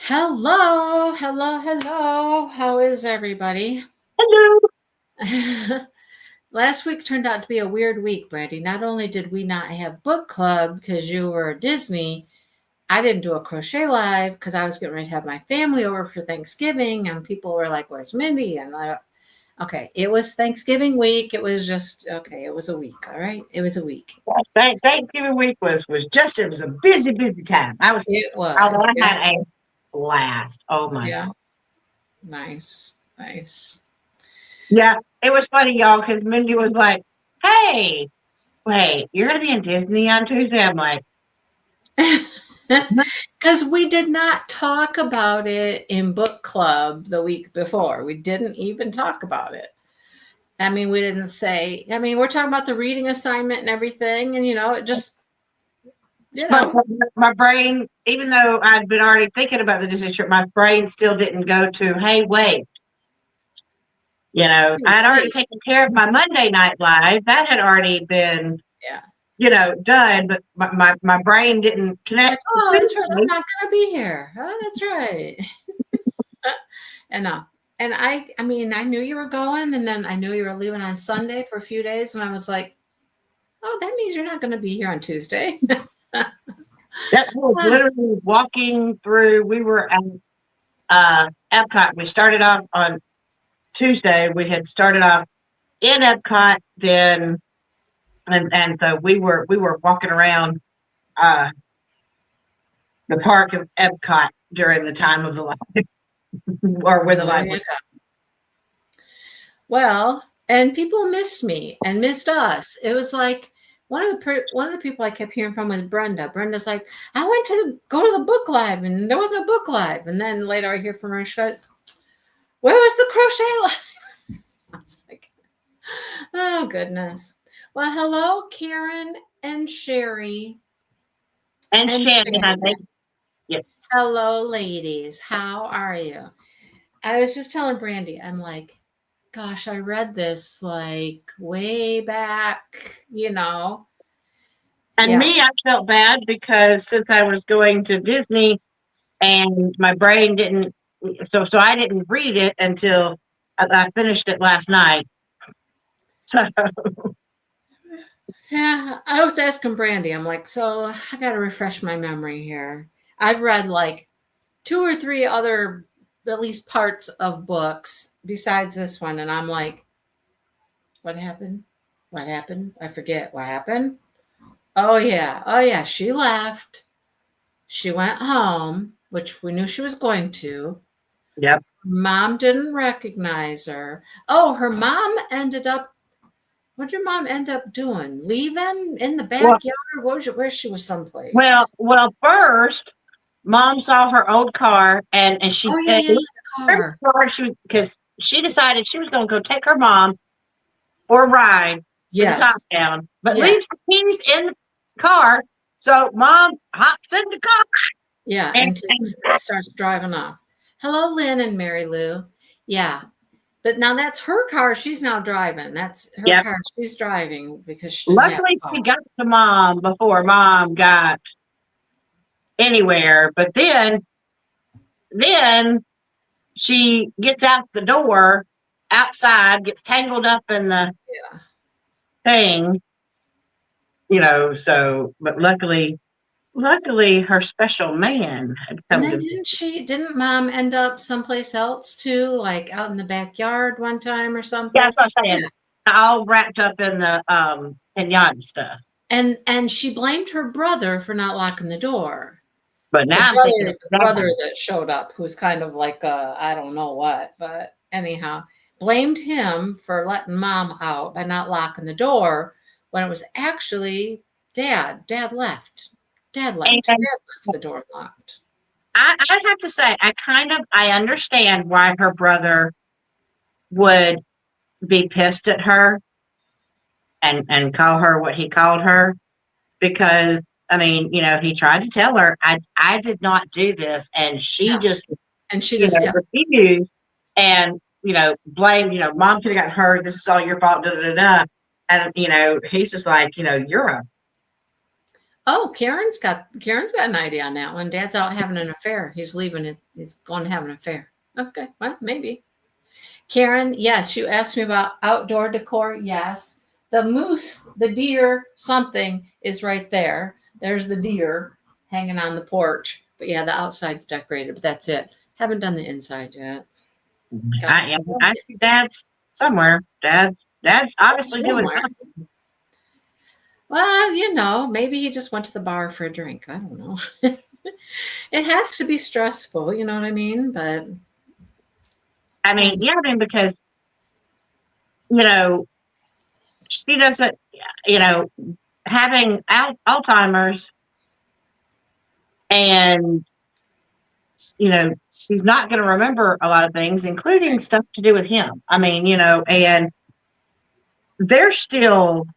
Hello, hello, hello. How is everybody? Hello. Last week turned out to be a weird week, Brandy. Not only did we not have book club because you were at Disney, I didn't do a crochet live because I was getting ready to have my family over for Thanksgiving, and people were like, "Where's Mindy?" And okay, it was Thanksgiving week. It was just okay. It was a week. All right, it was a week. Thanksgiving week was a busy time. It Although was. I Yeah, had a blast. Oh my yeah. god. Nice, nice. Yeah, it was funny, y'all, because Mindy was like, "Hey, wait, you're gonna be in Disney on Tuesday?" I'm like, Because we did not talk about it in book club the week before. We didn't even talk about it. I mean, we didn't say, I mean, we're talking about the reading assignment and everything, and it just, you but know, my brain, even though I'd been already thinking about the Disney trip, my brain still didn't go to, "Hey, wait." I had already wait, taken care of my Monday night live. That had already been, yeah. done, but my brain didn't You're connect like, to oh, that's right. I'm Tuesday. not going to be here. Oh, that's right. and and I mean, I knew you were going, and then I knew you were leaving on Sunday for a few days, and I was like, oh, that means you're not going to be here on Tuesday. That was literally walking through. We were at Epcot. We started off on Tuesday. We had started off in Epcot, then and so we were walking around uh, the park of Epcot during the time of the live, or when the Oh, live yeah. was. Well, and people missed me and missed us. It was like one of the people I kept hearing from was Brenda. Brenda's like, I went to go to the book live and there was no book live. And then later I hear from her, she goes, where was the crochet live? I was like, oh goodness. Well, hello, Karen and Sherry And and Shannon, I Shannon. think, yeah, Hello, ladies. How are you? I was just telling Brandy, I'm like, gosh, I read this like way back. and Yeah. me, I felt bad because since I was going to Disney and my brain didn't, so I didn't read it until I finished it last night. So Yeah. I was asking Brandy, I'm like, so I got to refresh my memory here. I've read like two or three other, at least parts of books besides this one. And I'm like, what happened? What happened? I forget what happened. Oh, yeah. Oh, yeah. She left. She went home, which we knew she was going to. yep. Mom didn't recognize her. Oh, her mom ended up. What did your mom end up doing? Leaving in the Well, backyard? What was it? Where she was someplace? first, Mom saw her old car, and Oh she yeah, yeah, yeah. The first car. car because she decided she was going to go take her mom for a ride with the top Yes. down, but Yeah. leaves the keys in the car. So Mom hops in the car Yeah. and, And and starts driving off. Hello, Lynn and Mary Lou. Yeah. But now that's her car. She's now driving. That's her yep. car. She's driving because she didn't have Luckily, a car. she got to Mom before Mom got anywhere. But then she gets out the door outside, gets tangled up in the Yeah. thing, but luckily her special man had And come then to. didn't mom end up someplace else too, like out in the backyard one time or Yeah, something? that's what I'm saying. Yeah. All wrapped up in the pinata stuff. And she blamed her brother for not locking the door. But The now I'm thinking brother of the that. brother that showed up, who's kind of like I don't know what, but anyhow, blamed him for letting mom out by not locking the door when it was actually dad. Dad left. Dad left. And Dad left the door locked. I have to say, I understand why her brother would be pissed at her and call her what he called her because I mean, he tried to tell her I did not do this, and she No. just And she just kept refused and blamed. Mom could have gotten hurt. This is all your fault. Da da da da. And he's just like, you're a Oh, Karen's got an idea on that one. Dad's out having an affair. He's leaving it. He's going to have an affair. Okay, well, maybe. Karen, yes, you asked me about outdoor decor. Yes. The moose, the deer, something is right there. There's the deer hanging on the porch. But yeah, the outside's decorated, but that's it. Haven't done the inside yet. I see Dad's somewhere. Dad's obviously doing Somewhere. something. Well, maybe he just went to the bar for a drink. I don't know. It has to be stressful, you know what I mean? But Because she doesn't, having Alzheimer's, and she's not going to remember a lot of things, including stuff to do with him. And they're still,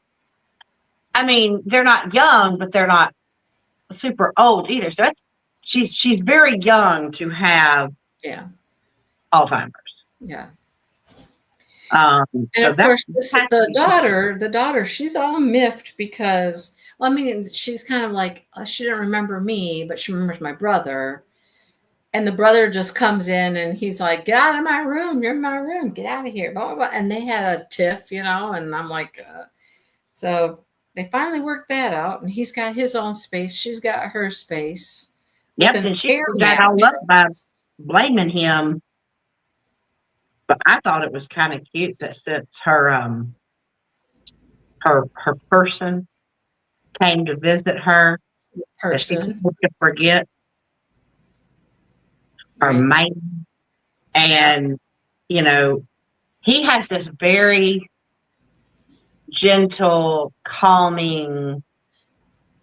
they're not young, but they're not super old either. So she's very young to have Alzheimer's. Yeah. And of course, the daughter, she's all miffed because, she's kind of like, she didn't remember me, but she remembers my brother. And the brother just comes in and he's like, get out of my room. You're in my room. Get out of here. Blah, blah, blah. And they had a tiff, and I'm like, so they finally worked that out. And he's got his own space. She's got her space. Yep. And she got all up by blaming him. But I thought it was kind of cute that since her person came to visit her, that she didn't forget her man. And he has this very gentle, calming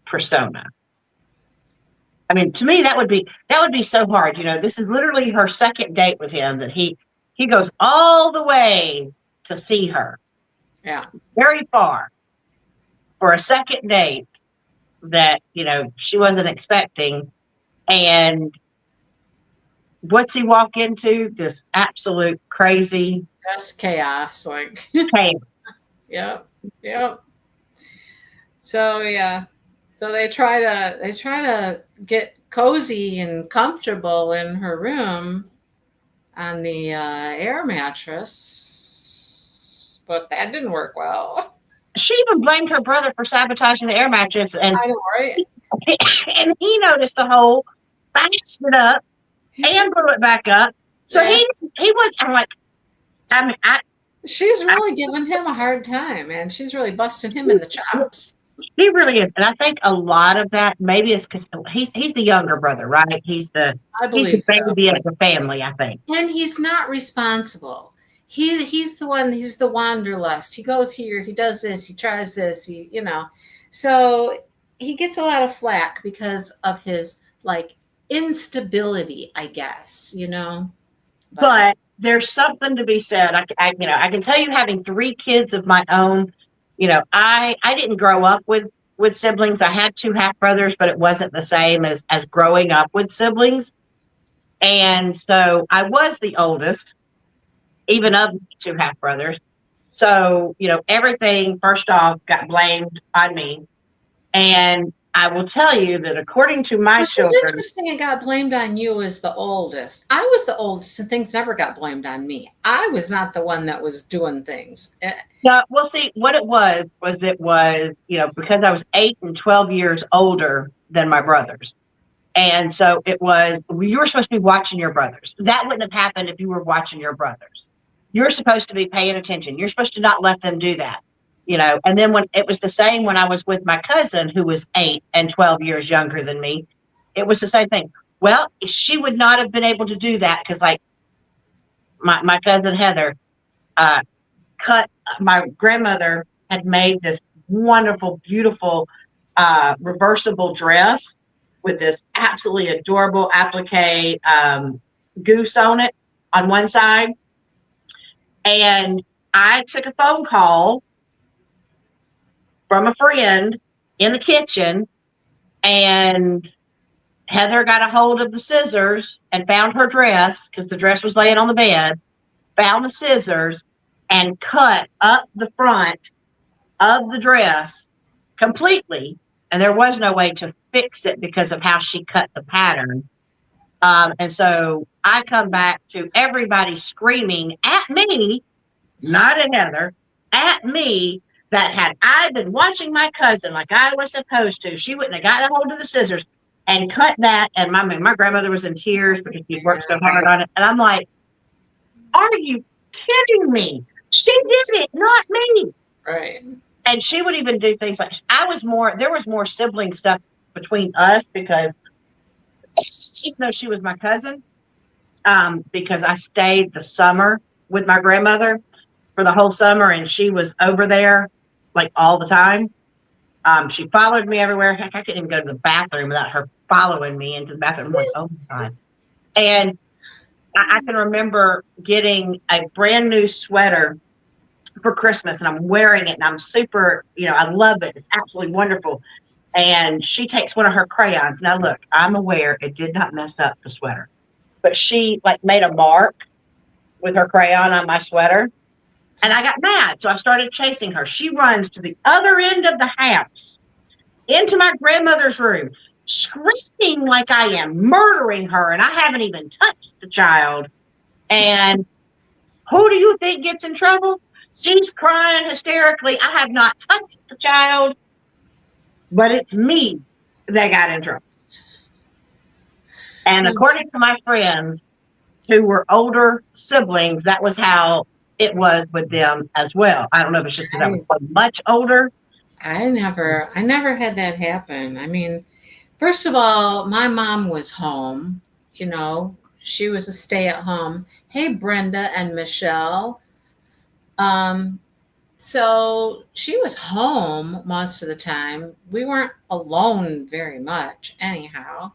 persona. To me, that would be so hard. This is literally her second date with him, that he goes all the way to see her. Yeah. Very far for a second date that, she wasn't expecting. And what's he walk into? This absolute crazy. Just chaos. Like chaos. Yep. So yeah. So they try to get cozy and comfortable in her room on the air mattress, but that didn't work well. She even blamed her brother for sabotaging the air mattress, and I know, right? And he noticed the hole, bashed it up, and blew it back up. So he was. I'm like, she's really giving him a hard time, man. She's really busting him in the chops. He really is, and I think a lot of that maybe is because he's the younger brother, right? He's the baby of the family, I think. And he's not responsible. He's the one. He's the wanderlust. He goes here. He does this. He tries this. So he gets a lot of flack because of his instability, I guess. But there's something to be said. I can tell you, having 3 kids of my own. I didn't grow up with siblings. I had 2 half brothers, but it wasn't the same as growing up with siblings. And so I was the oldest, even of 2 half brothers. So, everything first off got blamed on me. And I will tell you that according to my children. It's interesting it got blamed on you as the oldest. I was the oldest and things never got blamed on me. I was not the one that was doing things. No, well, see, what it was, because I was 8 and 12 years older than my brothers. And so it was, you were supposed to be watching your brothers. That wouldn't have happened if you were watching your brothers. You're supposed to be paying attention. You're supposed to not let them do that. And then when it was the same when I was with my cousin who was 8 and 12 years younger than me, it was the same thing. Well, she would not have been able to do that because my cousin Heather my grandmother had made this wonderful, beautiful reversible dress with this absolutely adorable applique goose on it on one side. And I took a phone call from a friend in the kitchen, and Heather got a hold of the scissors and found her dress because the dress was laying on the bed, found the scissors and cut up the front of the dress completely and there was no way to fix it because of how she cut the pattern. And so I come back to everybody screaming at me, not at Heather, at me, that had I been watching my cousin like I was supposed to, she wouldn't have got a hold of the scissors and cut that. And my grandmother was in tears because she worked so hard on it. And I'm like, are you kidding me? She did it, not me. Right. And she would even do things like there was more sibling stuff between us because even though she was my cousin, because I stayed the summer with my grandmother for the whole summer and she was over there like all the time. She followed me everywhere. Heck, I couldn't even go to the bathroom without her following me into the bathroom. I'm like, oh my God. And I can remember getting a brand new sweater for Christmas and I'm wearing it and I'm super, I love it. It's absolutely wonderful. And she takes one of her crayons. Now look, I'm aware it did not mess up the sweater, but she like made a mark with her crayon on my sweater. And I got mad. So I started chasing her. She runs to the other end of the house into my grandmother's room, screaming like I am murdering her. And I haven't even touched the child. And who do you think gets in trouble? She's crying hysterically. I have not touched the child, but it's me that got in trouble. And according to my friends who were older siblings, that was how it was with them as well. I don't know if it's just because I was much older. I never had that happen. I mean, first of all, my mom was home, she was a stay-at-home. Hey, Brenda and Michelle. So she was home most of the time. We weren't alone very much anyhow.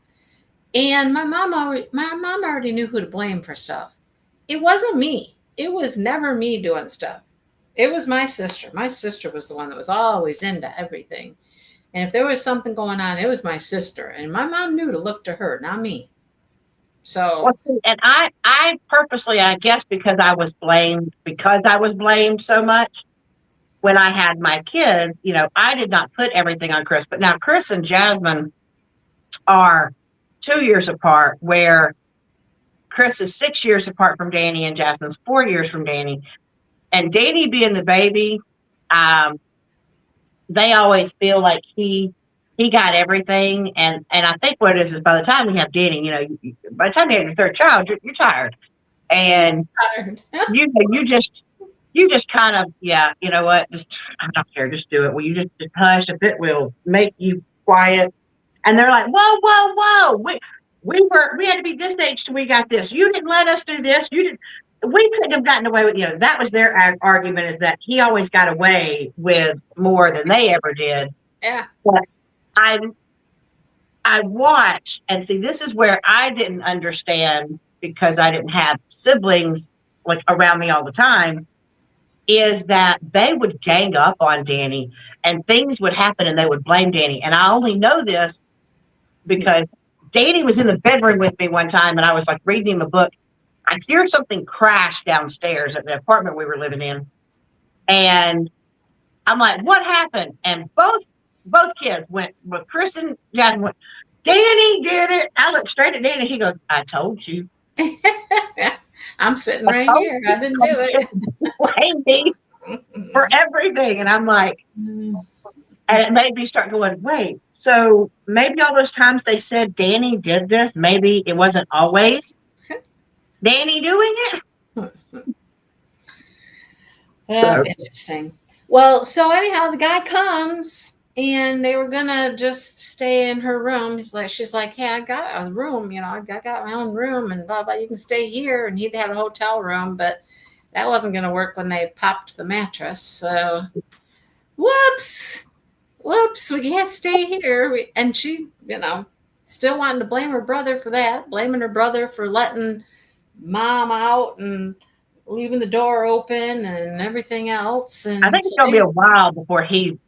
And my mom already knew who to blame for stuff. It wasn't me. It was never me doing stuff. It was my sister. My sister was the one that was always into everything. And if there was something going on, it was my sister. And my mom knew to look to her, not me. So, and I purposely, I guess, because I was blamed so much when I had my kids, I did not put everything on Chris. But now Chris and Jasmine are 2 years apart, where Chris is 6 years apart from Danny and Jasmine's 4 years from Danny. And Danny being the baby, they always feel like he got everything. And I think what it is by the time we have Danny, by the time you have your third child, you're tired. And you just kind of, you know what, just, I don't care, just do it. Well, you just hush, if it will make you quiet. And they're like, whoa. We had to be this age till we got this. You didn't let us do this. We couldn't have gotten away with, that was their argument, is that he always got away with more than they ever did. Yeah. But I watched, and see, this is where I didn't understand, because I didn't have siblings like around me all the time, is that they would gang up on Danny and things would happen and they would blame Danny. And I only know this because Danny was in the bedroom with me one time and I was like reading him a book. I hear something crash downstairs at the apartment we were living in. And I'm like, what happened? And both kids went, with Chris and Jasmine went, Danny did it. I looked straight at Danny. He goes, I told you. I'm sitting right here. I didn't do it. Blame me for everything. And I'm like, and it made me start going, wait, so maybe all those times they said Danny did this, maybe it wasn't always Danny doing it. Oh, interesting. Well, so anyhow, the guy comes and they were gonna just stay in her room. She's like, hey, I got a room, I got my own room and blah blah. You can stay here. And he'd had a hotel room, but that wasn't gonna work when they popped the mattress. So, whoops, we can't stay here. And she, still wanting to blame her brother for that, blaming her brother for letting mom out and leaving the door open and everything else. And I think it's gonna be a while before he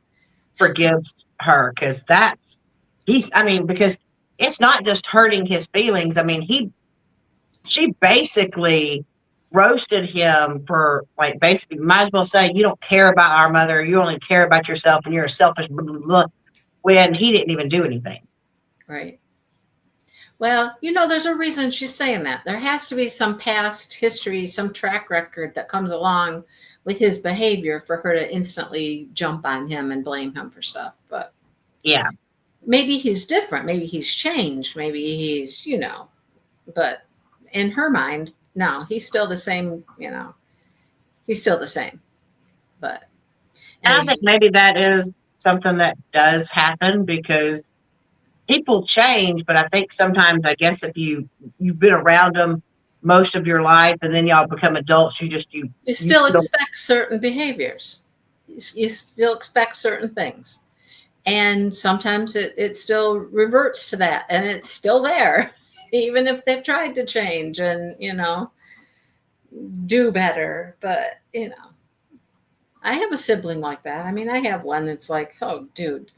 forgives her, because because it's not just hurting his feelings. I mean, she basically roasted him for, like, basically might as well say, you don't care about our mother, you only care about yourself, and you're a selfish blah, blah, blah. when he didn't even do anything. Right. Well, there's a reason she's saying that. There has to be some past history, some track record that comes along with his behavior for her to instantly jump on him and blame him for stuff. But yeah, maybe he's different. Maybe he's changed. Maybe he's, but in her mind, no, he's still the same, he's still the same. But and I think maybe that is something that does happen because people change, but I think sometimes, I guess, if you've been around them most of your life and then y'all become adults, you still expect certain behaviors. You still expect certain things. And sometimes it still reverts to that, and it's still there, even if they've tried to change and, do better. But, I have a sibling like that. I mean, I have one that's like, oh, dude,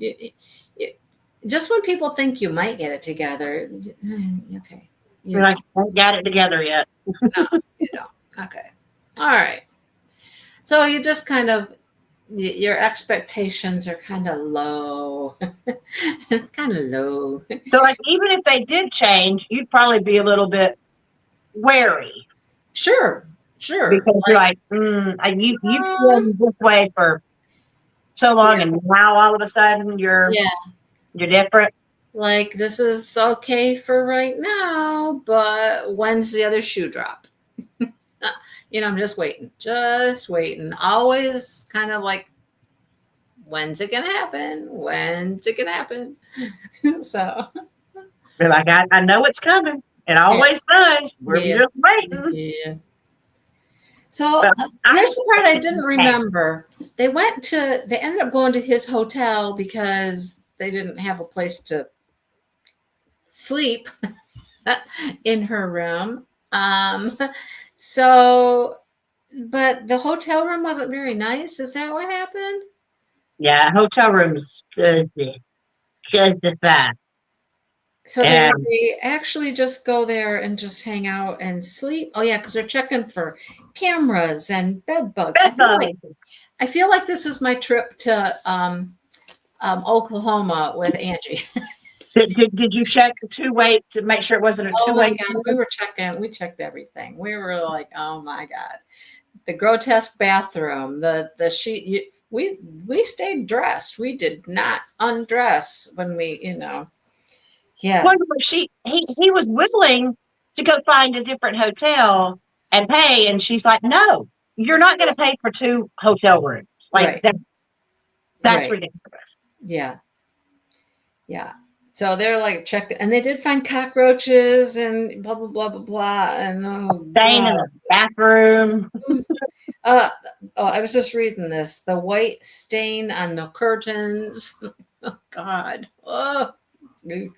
just when people think you might get it together, okay. You're like, I haven't got it together yet. No, you don't. Okay. All right. So you just kind of, your expectations are kind of low. Kind of low. So, like, even if they did change, you'd probably be a little bit wary. Sure. Because you're like, you've been this way for so long, and now all of a sudden you're different. Like, this is okay for right now, but when's the other shoe drop? I'm just waiting. Always kind of like, when's it gonna happen? So they're like, I know it's coming. It always does. We're just waiting. Yeah. So here's the part I didn't remember. They ended up going to his hotel because they didn't have a place to sleep in her room. But the hotel room wasn't very nice. Is that what happened? Yeah, hotel room is just that. So they actually just go there and just hang out and sleep. Oh yeah, because they're checking for cameras and bed bugs. I feel like this is my trip to Oklahoma with Angie. Did you check the two-way to make sure it wasn't a two-way? Oh my God, we checked everything. We were like, oh my God, the grotesque bathroom, the sheet. We stayed dressed. We did not undress when we, Yeah. He was willing to go find a different hotel and pay, and she's like, "No, you're not going to pay for 2 hotel rooms. Like that's ridiculous." Yeah. So they're like checking, and they did find cockroaches and blah blah blah blah blah, and stain in the bathroom. I was just reading this. The white stain on the curtains. Oh God. Oh. And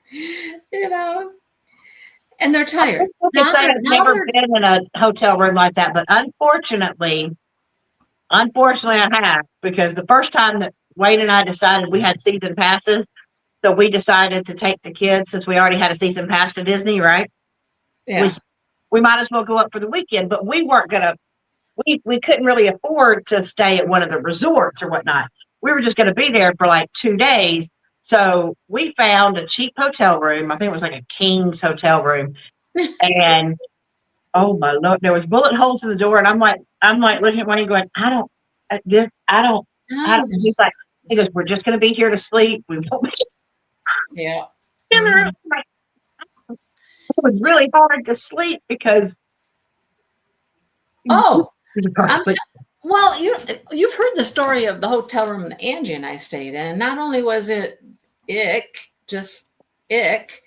they're tired. I've never been in a hotel room like that, but unfortunately I have, because the first time that Wayne and I decided, we had season passes, so we decided to take the kids, since we already had a season pass to Disney, right? Yeah. We might as well go up for the weekend, but we weren't gonna. We couldn't really afford to stay at one of the resorts or whatnot. We were just going to be there for like 2 days. So we found a cheap hotel room. I think it was like a King's hotel room. And oh my Lord, there was bullet holes in the door. And I'm like looking at Wayne going, I don't. He's like, he goes, we're just going to be here to sleep. We won't be. Yeah. It was really hard to sleep because. Well, you've heard the story of the hotel room that Angie and I stayed in. Not only was it just ick,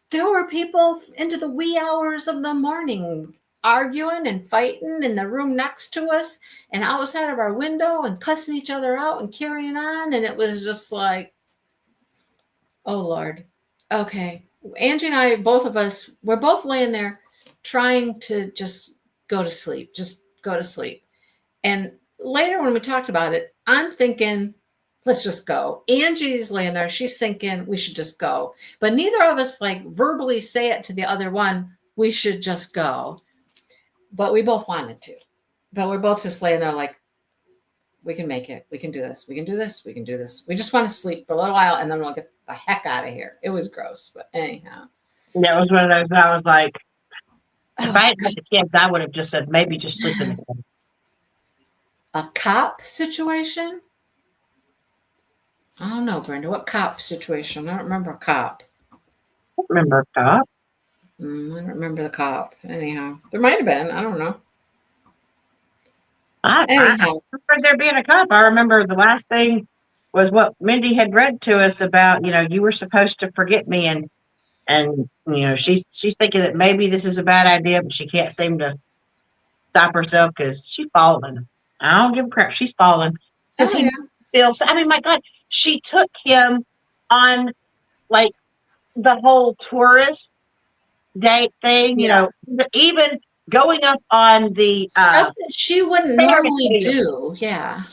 there were people into the wee hours of the morning arguing and fighting in the room next to us and outside of our window and cussing each other out and carrying on. And it was just like, oh Lord. Okay. Angie and I, both of us, we're both laying there trying to just go to sleep. And later when we talked about it, I'm thinking, let's just go. Angie's laying there. She's thinking we should just go. But neither of us like verbally say it to the other one, we should just go. But we both wanted to. But we're both just laying there like, We can make it. We can do this. We can do this. We can do this. We just want to sleep for a little while and then we'll get the heck out of here. It was gross, but anyhow. Yeah, it was one of those. I was like, if Oh, I had had the kids, I would have just said maybe just sleep in the bed. a cop situation? I don't know, Brenda. What cop situation? I don't remember a cop. Remember, cop? I don't remember the cop. Anyhow, there might have been. I don't know. I Anyhow, remember there being a cop. I remember the last thing was what Mindy had read to us about. You were supposed to forget me, and she's thinking that maybe this is a bad idea, but she can't seem to stop herself because she's falling. I don't give a crap. She's falling because oh he yeah, feels. I mean, my God, she took him on like the whole tourist date thing. Yeah. Even going up on the stuff that she wouldn't Ferris normally wheel. do. Yeah,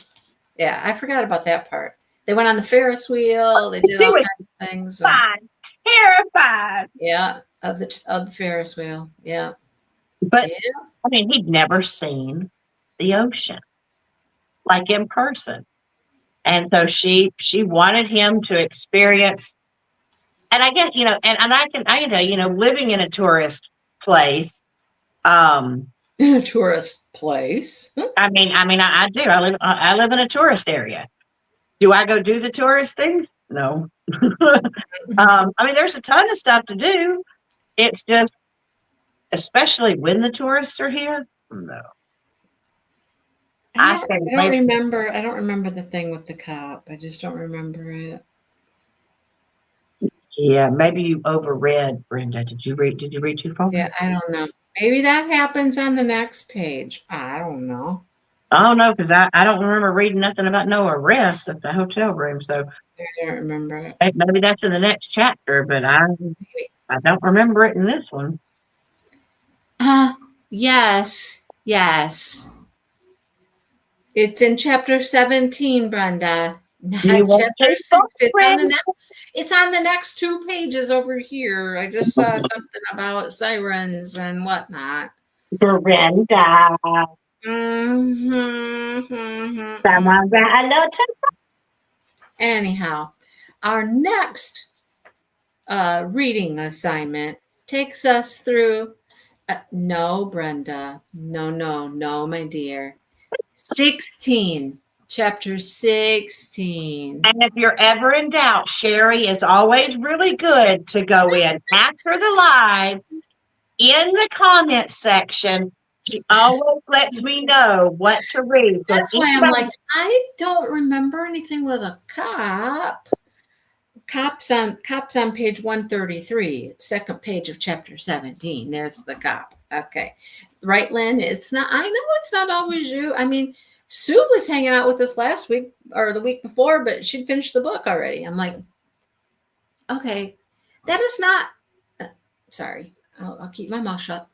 yeah. I forgot about that part. They went on the Ferris wheel. They did She all was kinds of things. terrified. Yeah, of the Ferris wheel. Yeah, But yeah. I mean, he'd never seen the ocean like in person, and so she wanted him to experience. And I guess and I can tell living in a tourist place. In a tourist place. I mean, I do. I live in a tourist area. Do I go do the tourist things? No. I mean, there's a ton of stuff to do. It's just, especially when the tourists are here. No. I don't remember. I don't remember the thing with the cop. I just don't remember it. Yeah, maybe you overread, Brenda. Did you read too far? Yeah, I don't know. Maybe that happens on the next page. I don't know. I don't know, because I don't remember reading nothing about no arrests at the hotel room. So I don't remember it. maybe that's in the next chapter, but I don't remember it in this one. Yes. It's in chapter 17, Brenda. Not chapter 6. It's on the next 2 pages over here. I just saw something about sirens and whatnot. Brenda. Anyhow, our next reading assignment takes us through. No, Brenda. No, my dear. 16. Chapter 16. And if you're ever in doubt, Sherry is always really good to go in after the live in the comment section. She always lets me know what to read. So that's why I'm like, I don't remember anything with a cop. Cop's on page 133, second page of chapter 17. There's the cop. Okay. Right, Lynn? It's not, I know it's not always you. I mean, Sue was hanging out with us last week or the week before, but she'd finished the book already. I'm like, okay, that is not, sorry, I'll keep my mouth shut.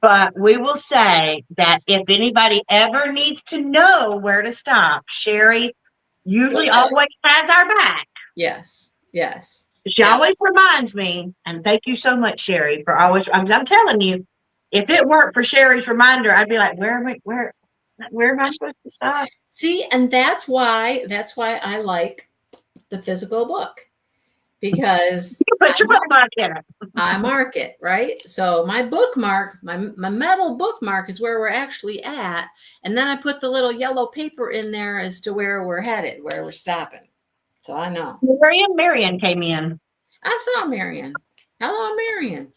But we will say that if anybody ever needs to know where to stop, Sherry usually always has our back. Yes. She always reminds me, and thank you so much, Sherry, for always, I'm telling you, if it weren't for Sherry's reminder, I'd be like, where am I supposed to stop? See, and that's why I like the physical book, because you put your bookmark in it. I mark it, right? So my bookmark, my metal bookmark is where we're actually at, and then I put the little yellow paper in there as to where we're headed, where we're stopping. So I know. Marion came in. I saw Marion. Hello, Marion.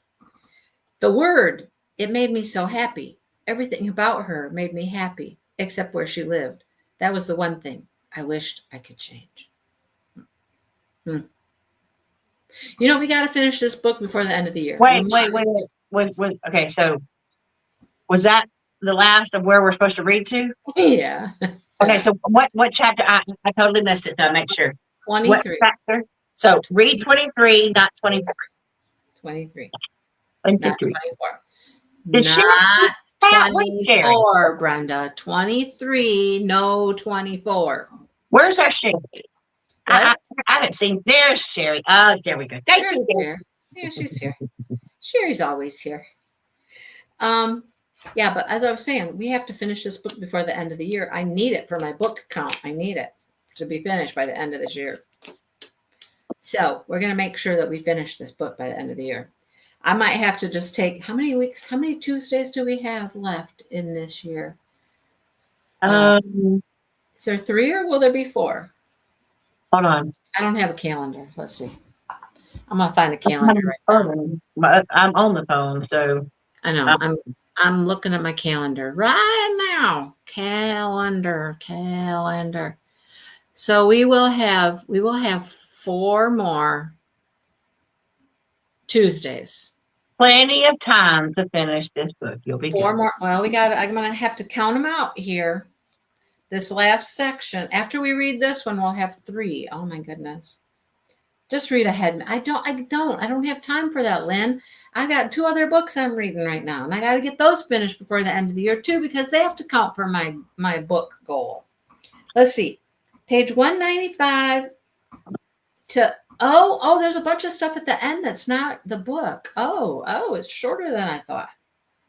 The word, it made me so happy. Everything about her made me happy, except where she lived. That was the one thing I wished I could change. We got to finish this book before the end of the year. Wait. Okay, so was that the last of where we're supposed to read to? Yeah. Okay, so what chapter? I totally missed it, so I'll make sure. 23. What chapter? So read 23, not 24. 23. 23. Not 24. Did Not 24, Brenda. 23, no 24. Where's our Sherry? I haven't seen. There's Sherry. Oh, there we go. Thank you, dear. Yeah, she's here. Sherry's always here. Yeah, but as I was saying, we have to finish this book before the end of the year. I need it for my book count. I need it to be finished by the end of this year. So we're going to make sure that we finish this book by the end of the year. I might have to just take, how many weeks, how many Tuesdays do we have left in this year? Is there 3 or will there be 4? Hold on. I don't have a calendar. Let's see. I'm going to find a calendar right now. I'm on the phone, so. I know. I'm looking at my calendar right now. Calendar. So we will have 4 more Tuesdays. Plenty of time to finish this book. You'll be 4 good. more. Well, I'm going to have to count them out here. This last section. After we read this one, we'll have 3. Oh my goodness. Just read ahead. I don't have time for that, Lynn. I got 2 other books I'm reading right now, and I got to get those finished before the end of the year too, because they have to count for my book goal. Let's see. Page 195 to, there's a bunch of stuff at the end that's not the book. Oh, it's shorter than I thought.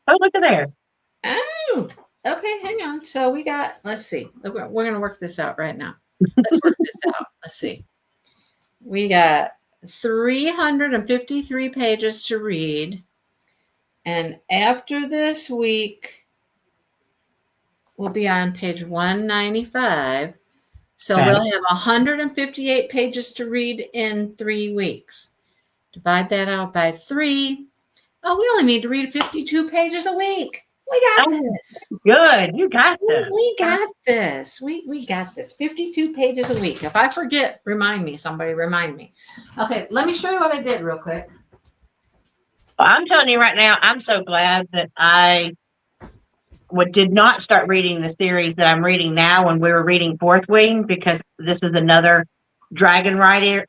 Oh, look at there. Oh, okay, hang on. So we got, let's see. We're going to work this out right now. Let's work this out. Let's see. We got 353 pages to read. And after this week, we'll be on page 195. So we'll have 158 pages to read in 3 weeks. Divide that out by 3. Oh, we only need to read 52 pages a week. We got this. Good. You got this. We got this. We got this. 52 pages a week. If I forget, remind me. Somebody remind me. Okay, let me show you what I did real quick. Well, I'm telling you right now, I'm so glad that I did not start reading the series that I'm reading now when we were reading Fourth Wing, because this is another Dragon Rider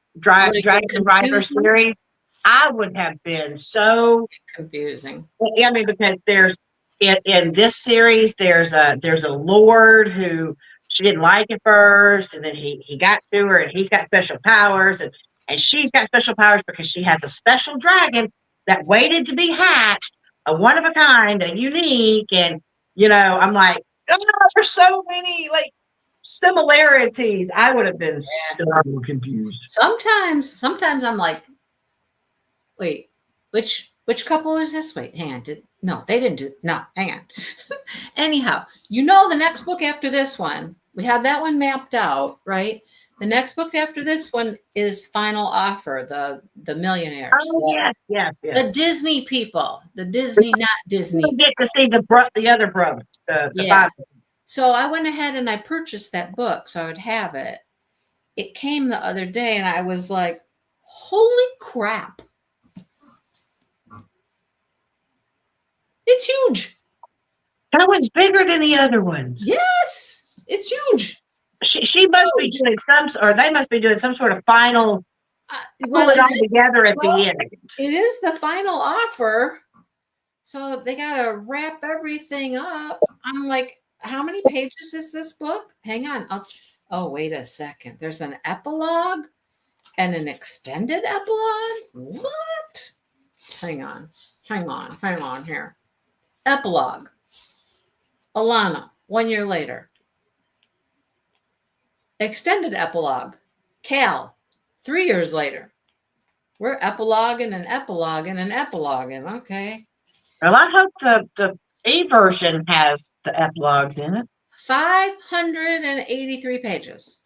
series. I would have been so confusing. I mean, because there's in this series, there's a lord who she didn't like at first, and then he got to her, and he's got special powers, and she's got special powers because she has a special dragon that waited to be hatched, a one of a kind, a unique, and I'm like, there's so many like similarities. I would have been so confused. Sometimes I'm like, wait, which couple is this? Wait, hang on. No, they didn't do it. No, hang on. Anyhow, the next book after this one, we have that one mapped out, right? The next book after this one is Final Offer, the millionaires. Oh, yes. The Disney people. The Disney, not Disney. You get to see the other brothers. The so I went ahead and I purchased that book so I would have it. It came the other day and I was like, holy crap. It's huge. That one's bigger than the other ones. Yes, it's huge. She must be doing they must be doing some sort of final pull it all together at the end. It is the final offer. So they got to wrap everything up. I'm like, how many pages is this book? Hang on. Oh, wait a second. There's an epilogue and an extended epilogue? What? Hang on here. Epilogue. Alana, 1 year later. Extended epilogue. Cal, 3 years later. We're epiloguing and epiloguing and epiloguing. Okay. Well, I hope the e-version has the epilogues in it. 583 pages.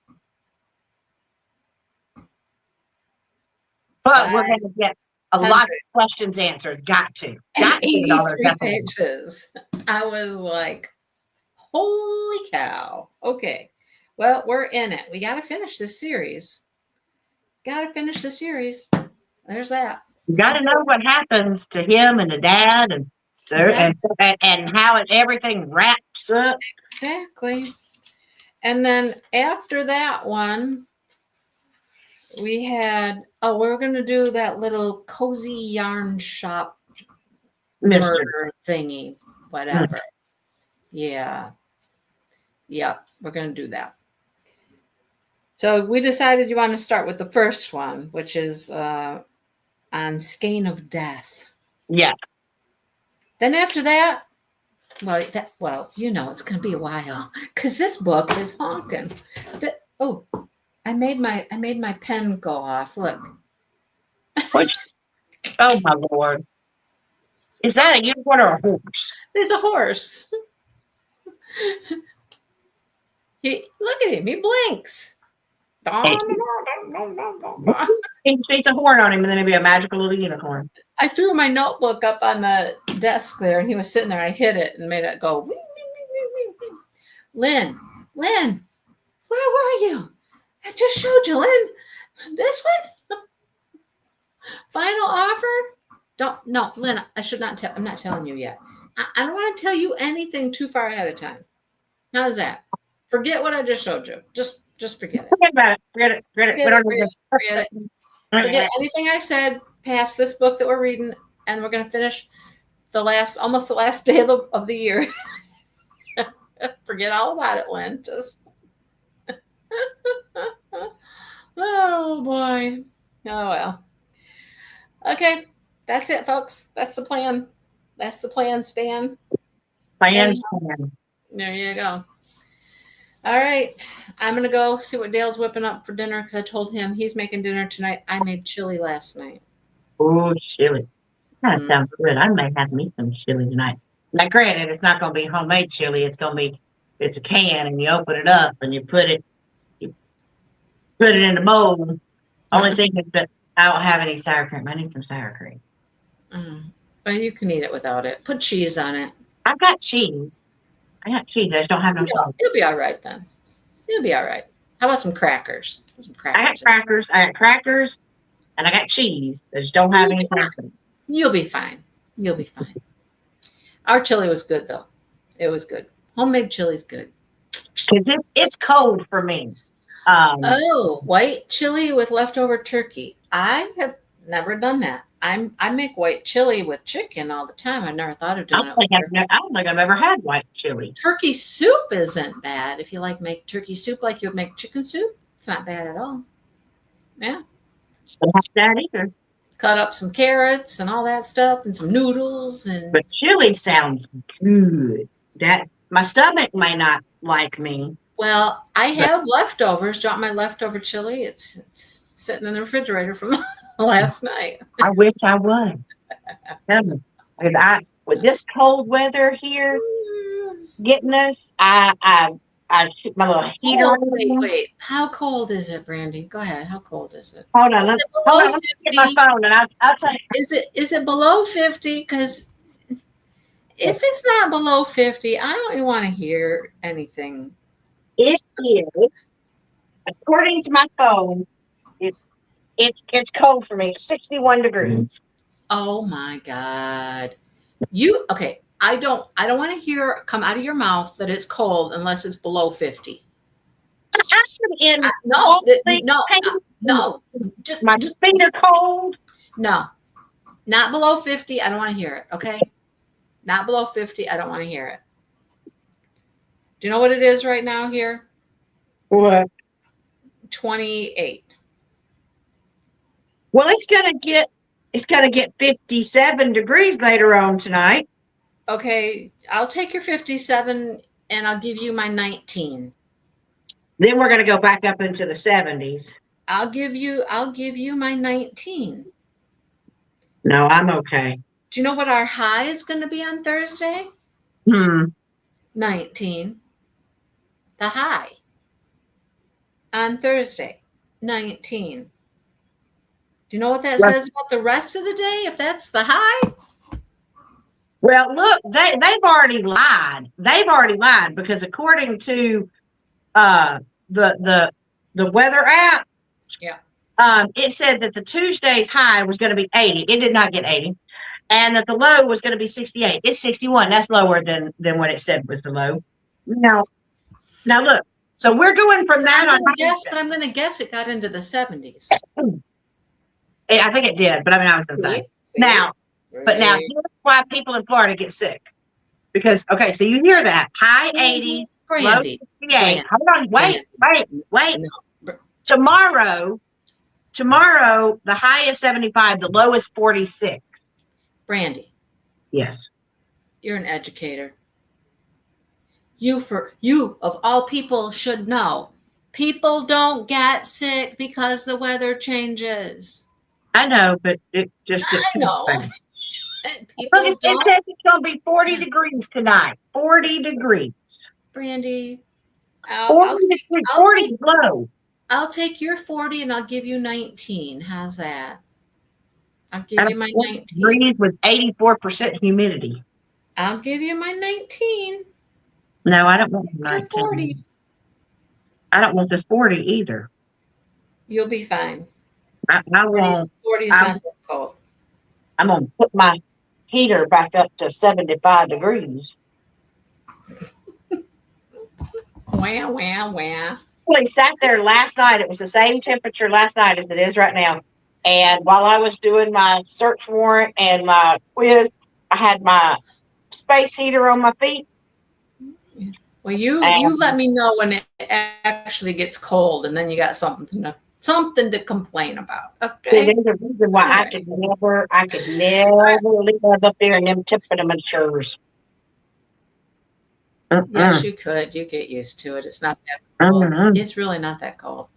But we're going to get lot of questions answered. Got to. 83 pages. I was like, holy cow. Okay. Well, we're in it. We got to finish this series. There's that. You got to know what happens to him and the dad and how everything wraps up. Exactly. And then after that one, we had, we're going to do that little cozy yarn shop murder thingy, whatever. Yeah. Yep. We're going to do that. So we decided you want to start with the first one, which is on Skein of Death. Yeah. Then after that, Well, it's going to be a while because this book is honking. Oh, I made my pen go off. Look, Which, oh my Lord. Is that a unicorn or a horse? there's a horse. Look at him. He blinks. He speaks a horn on him, and then it'd be a magical little unicorn. I threw my notebook up on the desk there, and he was sitting there. I hit it and made it go. Wing, wing, wing, wing, wing. Lynn, where were you? I just showed you, Lynn. This one? Final offer? No, Lynn, I should not tell. I'm not telling you yet. I don't want to tell you anything too far ahead of time. How's that? Forget what I just showed you. Just forget it. Forget about it. Forget it. Forget it. Forget anything I said past this book that we're reading, and we're going to finish almost the last day of the year. Forget all about it, Lynn. Just oh boy. Oh well. Okay, that's it, folks. That's the plan. That's the plan, Stan. Plan. There you go. All right, I'm gonna go see what Dale's whipping up for dinner because I told him he's making dinner tonight. I made chili last night. Oh, chili. That sounds good. I may have me some chili tonight. Now, granted, it's not going to be homemade chili. It's a can, and you open it up, and you put it in the bowl. Only thing is that I don't have any sour cream. I need some sour cream. But you can eat it without it. Put cheese on it. I've got cheese. I just don't have no sauce. You'll be all right then. You'll be all right. How about some crackers? I got crackers, and I got cheese. I just don't have any sour cream. You'll be fine. Our chili was good, though. It was good. Homemade chili's good. Because it's cold for me. White chili with leftover turkey. I have never done that. I make white chili with chicken all the time. I never thought of doing it. I don't think I've ever had white chili. Turkey soup isn't bad. If you make turkey soup like you would make chicken soup, it's not bad at all. Yeah. Don't have that either. Cut up some carrots and all that stuff and some noodles But chili sounds good. That my stomach may not like me. Well, I have leftovers. Do you want my leftover chili? It's sitting in the refrigerator from last night. I wish I was. With this cold weather here getting us, I shoot my little heater. Wait. How cold is it, Brandy? Go ahead. How cold is it? Hold on. Let me get my phone and I'll tell you. Is it below 50? Because if it's not below 50, I don't even want to hear anything. It is, according to my phone, it's cold for me. 61 degrees. Oh my God. Okay. I don't want to hear come out of your mouth that it's cold unless it's below 50. No. Just my finger cold. No, not below 50. I don't want to hear it. Okay. Not below 50. I don't want to hear it. Do you know what it is right now here? What? 28. Well, it's gonna get 57 degrees later on tonight. Okay, I'll take your 57 and I'll give you my 19. Then we're gonna go back up into the 70s. I'll give you my 19. No, I'm okay. Do you know what our high is going to be on Thursday? 19. The high on Thursday, 19. Do you know what that says about the rest of the day? If that's the high? Well, look, they've already lied. Because according to the weather app, it said that the Tuesday's high was going to be 80. It did not get 80. And that the low was going to be 68. It's 61. That's lower than what it said was the low. Now look. So we're going from that on. I'm going to guess it got into the 70s. I think it did, but I was going to say. Now, here's why people in Florida get sick. Because, okay, so you hear that. High 80s, low 68. Hold on, wait. No. Tomorrow, the high is 75, the low is 46. Brandy. Yes. You're an educator. you of all people should know. People don't get sick because the weather changes. I know, but it just gets I know. Look, People it don't. says it's going to be 40 degrees tonight. 40 degrees. Brandy, 40 degrees. 40 is low. I'll take your 40 and I'll give you 19. How's that? I'll give you my 19. Degrees with 84% humidity. I'll give you my 19. No, I don't want 19. 40. I don't want this 40 either. You'll be fine. I won't. 40 is not that cold. I'm going to put my heater back up to 75 degrees. Wah, wah, wah. We sat there last night. It was the same temperature last night as it is right now. And while I was doing my search warrant and my quiz, I had my space heater on my feet. Well, you let me know when it actually gets cold, and then you got something to complain about. Okay. There's a reason why I could never live up there in them temperatures. Yes, you could. You get used to it. It's not that cold. It's really not that cold.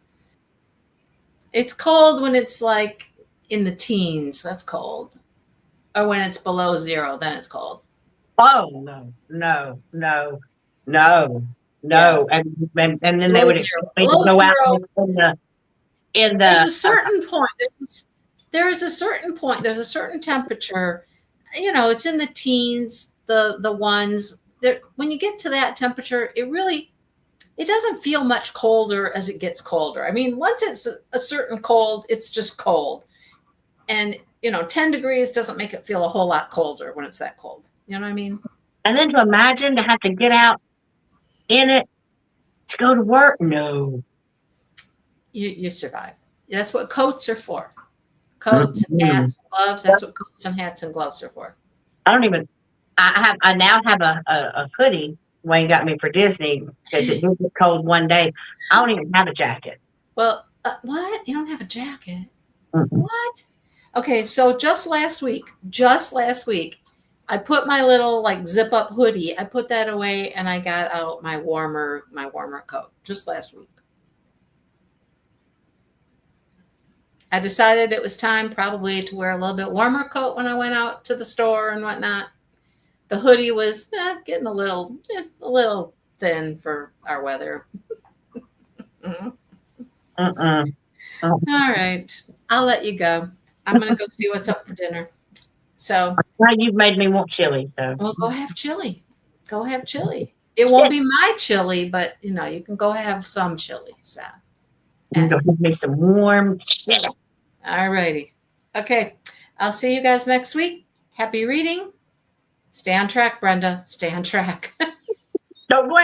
It's cold when it's like in the teens. That's cold. Or when it's below 0, then it's cold. Oh no. Yeah. And then they would expect me to go out in the there's a certain point. There's a certain point. There's a certain temperature. It's in the teens, the ones that when you get to that temperature, it doesn't feel much colder as it gets colder. I mean, once it's a certain cold, it's just cold. And 10 degrees doesn't make it feel a whole lot colder when it's that cold. You know what I mean? And then to imagine to have to get out in it to go to work. No. You survive. That's what coats are for. Coats and hats and gloves. That's what coats and hats and gloves are for. I now have a hoodie Wayne got me for Disney. It did get cold one day. I don't even have a jacket. Well, what? You don't have a jacket? Mm-hmm. What? Okay, so just last week, I put my little zip up hoodie. I put that away and I got out my warmer coat just last week. I decided it was time probably to wear a little bit warmer coat when I went out to the store and whatnot. The hoodie was getting a little thin for our weather. All right, I'll let you go. I'm gonna go see what's up for dinner. So now you've made me want chili. So well, go have chili. Go have chili. It won't be my chili, but you can go have some chili. So you can give me some warm chili. All righty. Okay. I'll see you guys next week. Happy reading. Stay on track, Brenda. Stay on track. Don't blame.